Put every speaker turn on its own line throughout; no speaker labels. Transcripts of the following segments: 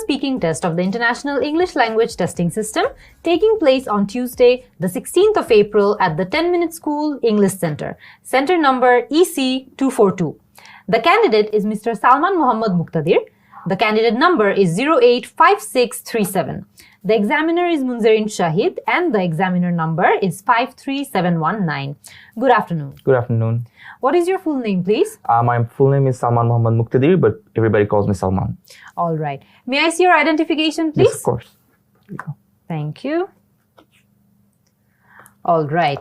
speaking test of the International English Language Testing System taking place on Tuesday, the 16th of April at the 10-Minute School English Center, center number EC242. The candidate is Mr. Salman Muhammad Muqtadir. The candidate number is 085637. The examiner is Munzarin Shahid and the examiner number is 53719. Good afternoon.
Good afternoon.
What is your full name, please?
My full name is Salman Muhammad Muqtadir, but everybody calls me Salman.
All right. May I see your identification, please?
Yes, of course. Here you go.
Thank you. All right.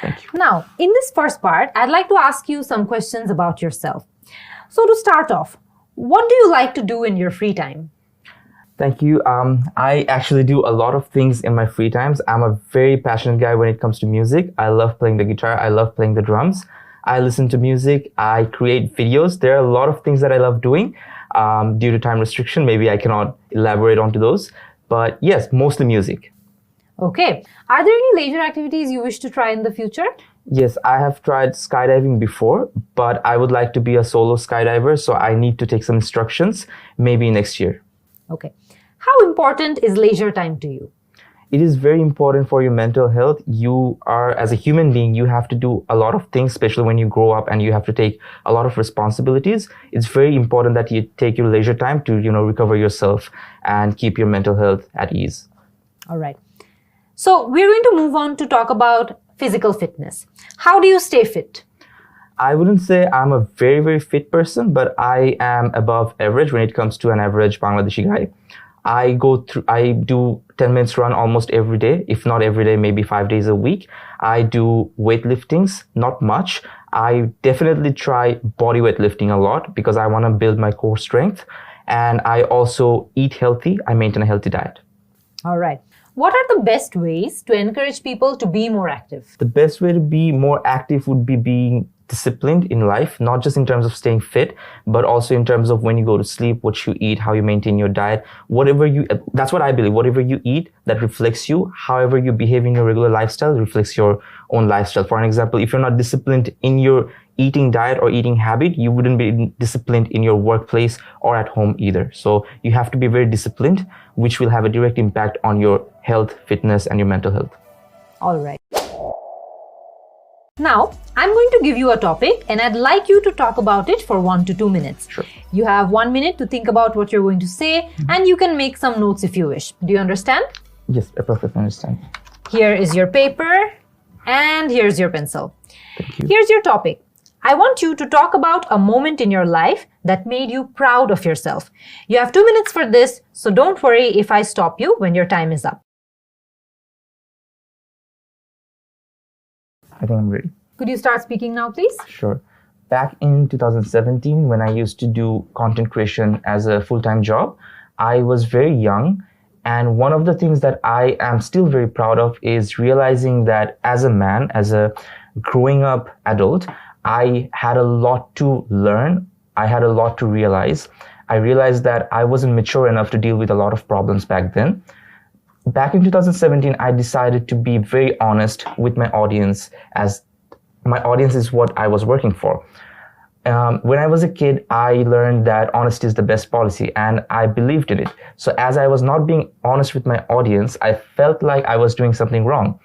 Thank you.
Now, in this first part, I'd like to ask you some questions about yourself. So to start off, what do you like to do in your free time?
Thank you. I actually do a lot of things in my free times. I'm a very passionate guy when it comes to music. I love playing the guitar. I love playing the drums. I listen to music. I create videos. There are a lot of things that I love doing. Due to time restriction, maybe I cannot elaborate onto those. But yes, mostly music.
Okay. Are there any leisure activities you wish to try in the future?
Yes, I have tried skydiving before, but I would like to be a solo skydiver, so I need to take some instructions, maybe next year.
Okay. How important is leisure time to you?
It is very important for your mental health. You are, as a human being, you have to do a lot of things, especially when you grow up and you have to take a lot of responsibilities. It's very important that you take your leisure time to, recover yourself and keep your mental health at ease.
All right. So we're going to move on to talk about physical fitness. How do you stay fit?
I wouldn't say I'm a very, very fit person, but I am above average when it comes to an average Bangladeshi guy. I do 10 minutes run almost every day, if not every day, maybe 5 days a week. I do weightliftings, not much. I definitely try body weight lifting a lot because I want to build my core strength. And I also eat healthy. I maintain a healthy diet.
All right. What are the best ways to encourage people to be more active?
The best way to be more active would be being disciplined in life, not just in terms of staying fit, but also in terms of when you go to sleep, what you eat, how you maintain your diet, that's what I believe. Whatever you eat, that reflects you. However you behave in your regular lifestyle reflects your own lifestyle. For an example, if you're not disciplined in your eating diet or eating habit, you wouldn't be disciplined in your workplace or at home either. So you have to be very disciplined, which will have a direct impact on your health, fitness, and your mental health.
All right. Now, I'm going to give you a topic and I'd like you to talk about it for 1 to 2 minutes.
Sure.
You have 1 minute to think about what you're going to say and you can make some notes if you wish. Do you understand?
Yes, I perfectly understand.
Here is your paper and here's your pencil.
Thank you.
Here's your topic. I want you to talk about a moment in your life that made you proud of yourself. You have 2 minutes for this, so don't worry if I stop you when your time is up.
I think I'm ready.
Could you start speaking now, please?
Sure. Back in 2017, when I used to do content creation as a full-time job, I was very young. And one of the things that I am still very proud of is realizing that as a man, as a growing up adult, I had a lot to learn. I had a lot to realize. I realized that I wasn't mature enough to deal with a lot of problems back then. Back in 2017, I decided to be very honest with my audience, as my audience is what I was working for. When I was a kid, I learned that honesty is the best policy, and I believed in it. So as I was not being honest with my audience, I felt like I was doing something wrong.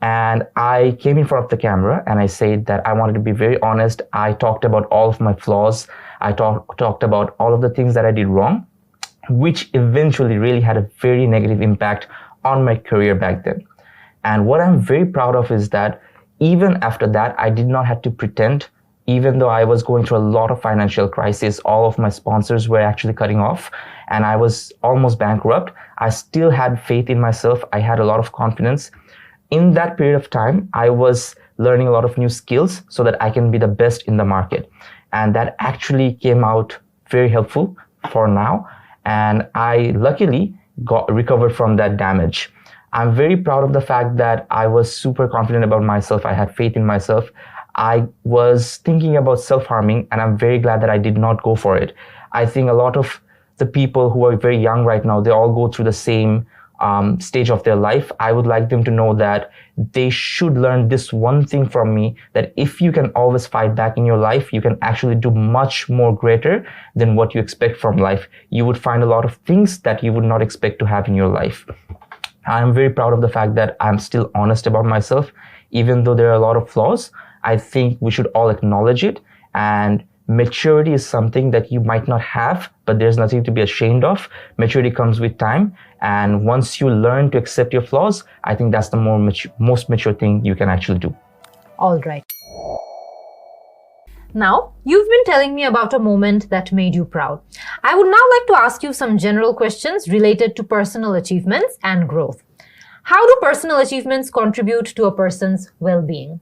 And I came in front of the camera and I said that I wanted to be very honest. I talked about all of my flaws. I talked about all of the things that I did wrong, which eventually really had a very negative impact on my career back then. And what I'm very proud of is that even after that, I did not have to pretend. Even though I was going through a lot of financial crisis, all of my sponsors were actually cutting off and I was almost bankrupt, I still had faith in myself. I had a lot of confidence. In that period of time, I was learning a lot of new skills so that I can be the best in the market. And that actually came out very helpful for now. And I luckily recovered from that damage. I'm very proud of the fact that I was super confident about myself. I had faith in myself. I was thinking about self-harming, and I'm very glad that I did not go for it. I think a lot of the people who are very young right now, they all go through the same stage of their life, I would like them to know that they should learn this one thing from me, that if you can always fight back in your life, you can actually do much more greater than what you expect from life. You would find a lot of things that you would not expect to have in your life. I'm very proud of the fact that I'm still honest about myself. Even though there are a lot of flaws, I think we should all acknowledge it. And maturity is something that you might not have, but there's nothing to be ashamed of. Maturity comes with time. And once you learn to accept your flaws, I think that's the most mature thing you can actually do.
All right. Now, you've been telling me about a moment that made you proud. I would now like to ask you some general questions related to personal achievements and growth. How do personal achievements contribute to a person's well-being?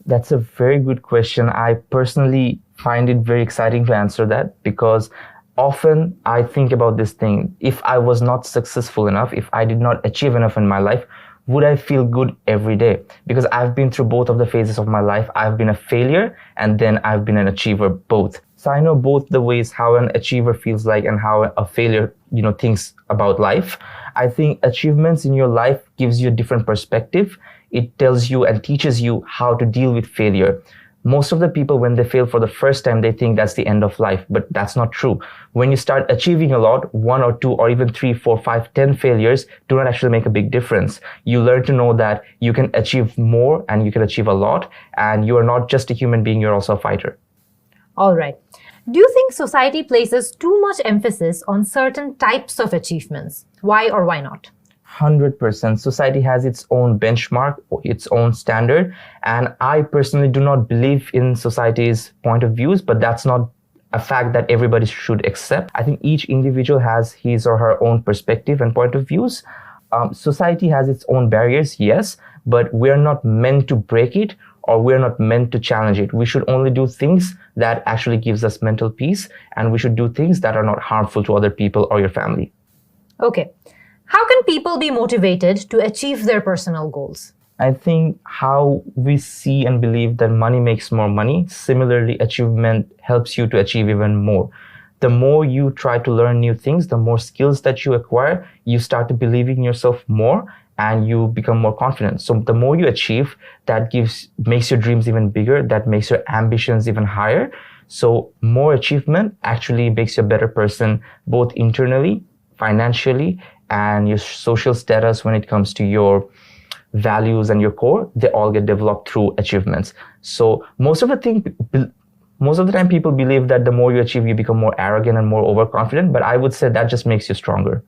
That's a very good question. I personally find it very exciting to answer that, because often I think about this thing. If I was not successful enough, if I did not achieve enough in my life, would I feel good every day? Because I've been through both of the phases of my life. I've been a failure and then I've been an achiever, both. So I know both the ways how an achiever feels like and how a failure, thinks about life. I think achievements in your life gives you a different perspective. It tells you and teaches you how to deal with failure. Most of the people, when they fail for the first time, they think that's the end of life, but that's not true. When you start achieving a lot, 1 or 2 or even 3, 4, 5, 10 failures do not actually make a big difference. You learn to know that you can achieve more and you can achieve a lot, and you are not just a human being, you're also a fighter.
All right. Do you think society places too much emphasis on certain types of achievements? Why or why not?
100%. Society has its own benchmark, its own standard, and I personally do not believe in society's point of views, but that's not a fact that everybody should accept. I think each individual has his or her own perspective and point of views. Society has its own barriers, yes, but we're not meant to break it, or we're not meant to challenge it. We should only do things that actually gives us mental peace, and we should do things that are not harmful to other people or your family.
Okay. How can people be motivated to achieve their personal goals?
I think how we see and believe that money makes more money, similarly, achievement helps you to achieve even more. The more you try to learn new things, the more skills that you acquire, you start to believe in yourself more and you become more confident. So the more you achieve, that makes your dreams even bigger, that makes your ambitions even higher. So more achievement actually makes you a better person, both internally, financially, and your social status when it comes to your values and your core, they all get developed through achievements. So most of the time people believe that the more you achieve, you become more arrogant and more overconfident, but I would say that just makes you stronger.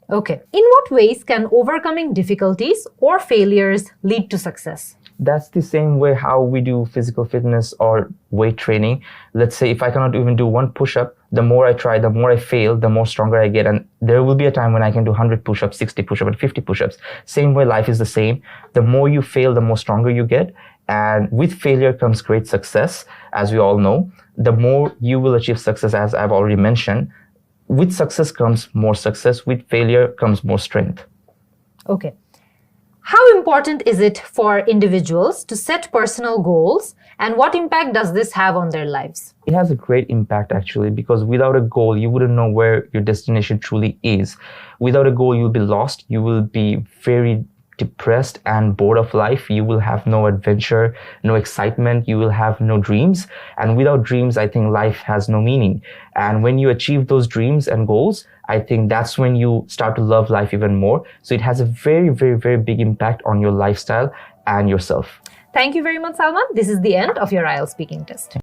Okay. In what ways can overcoming difficulties or failures lead to success?
That's the same way how we do physical fitness or weight training. Let's say if I cannot even do 1 push-up, the more I try, the more I fail, the more stronger I get. And there will be a time when I can do 100 push-ups, 60 push-ups, and 50 push-ups. Same way, life is the same. The more you fail, the more stronger you get. And with failure comes great success, as we all know. The more you will achieve success, as I've already mentioned. With success comes more success. With failure comes more strength.
Okay. How important is it for individuals to set personal goals, and what impact does this have on their lives?
It has a great impact, actually, because without a goal, you wouldn't know where your destination truly is. Without a goal, you'll be lost. You will be very depressed and bored of life. You will have no adventure, no excitement. You will have no dreams. And without dreams, I think life has no meaning. And when you achieve those dreams and goals, I think that's when you start to love life even more. So it has a very, very, very big impact on your lifestyle and yourself.
Thank you very much, Salman. This is the end of your IELTS speaking test.